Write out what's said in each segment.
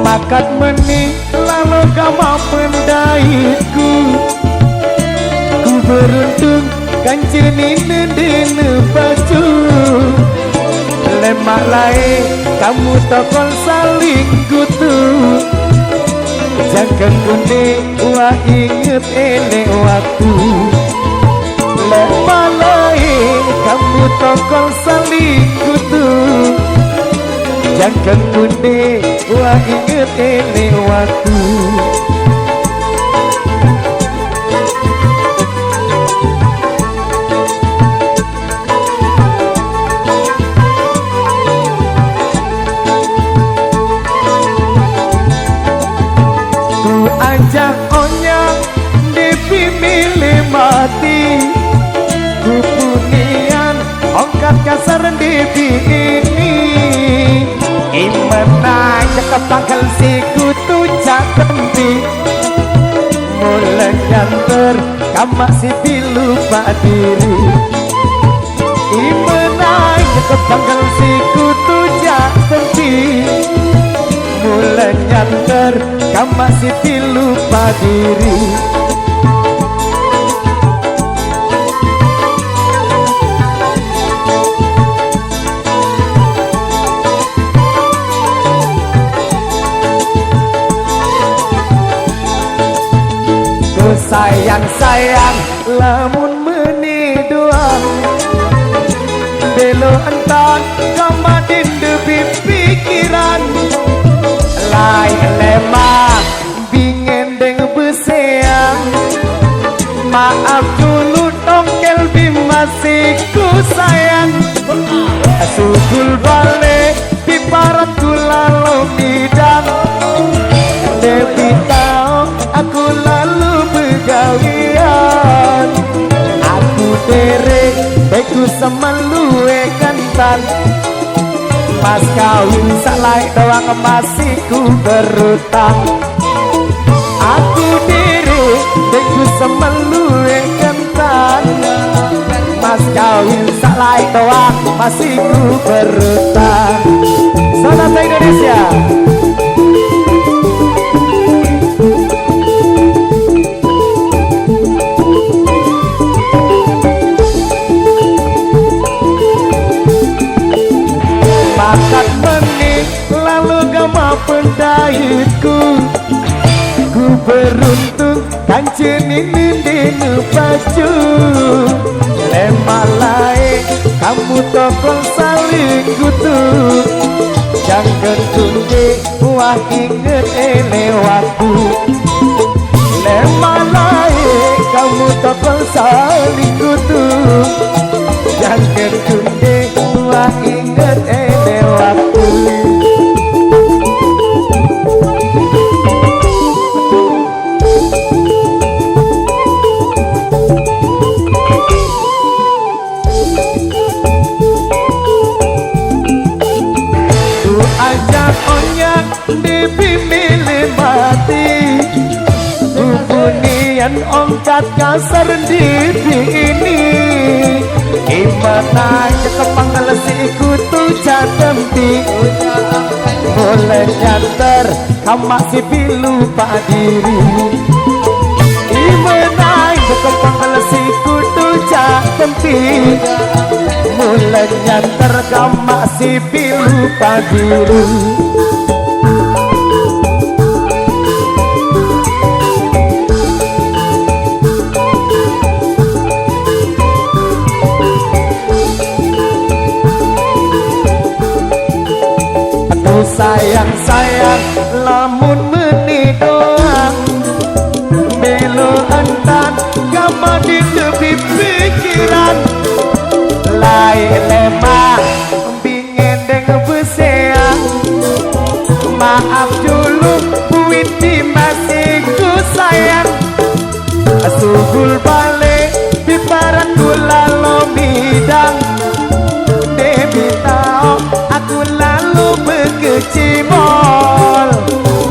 Makat meni lalu kama pendaitku, ku beruntung kanceni nendene baju. Lemak lain kamu tokol saling kutu, jangan kuning wah inget enek waktu. Lemak lain kamu tokol saling kutu, jangan kuning wah inget enek waktu. Ku ajak onyang depi milih mati, ku punian ongkat kasar depi ini. Imenang kepagal si kutu catempi, mulai nyanter kamak si pilu pak diri. Imenang kepagal si kutu catempi, mulai nyanter kamak si pilu pak diri. Sayang-sayang lamun meni doang, belo entan kamadin debi pikiran. Lain lemah bingen deng beseang, maaf dulu tongkel masih ku sayang. Sugul balik piparat ku lalu bidang, debi tau aku lalu begawian. Aku derek beku semelue kentan, mas kawin salai doang masih ku berutang. Aku derek beku semelue kentan, mas kawin salai doang masih ku berutang. Sonata Indonesia. Makat menik lalu gama pendaitku, ku beruntung kanceni nindinu baju. Lemak lain kamu tokong saling kutu, jangan tunggu wah inget ele waktu. Lemak lain kamu tokong saling kutu, jangan tunggu wah inget ele waktu. Ku ajak onyak depi milih mati, ku punian ongkat kasar depi ini. Gimana kepangal si kutu catempi, boleh nyanter kamak si pilu pak diri. Gimana kepangal si kutu catempi, boleh nyanter kamak si pilu pak diri. Sayang-sayang lamun meni doang, belo entan gama di tepi pikiran. mulai lemah bingendeng beseang. Maaf dulu Widi masih ku sayang. Subul balik di barat gula lo midang. Demi tau aku lalu bekecimol.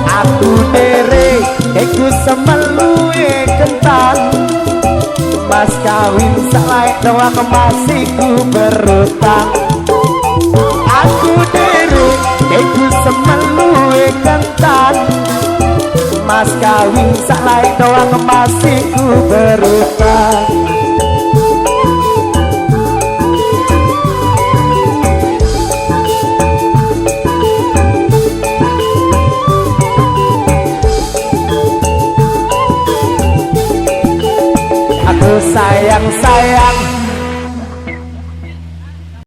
Aku dere aku semelue kentang. Mas kawin selai doang masih ku berutang. Aku dere aku semelue kentang. Mas kawin selai doang masih ku berutang. Aku sayang-sayang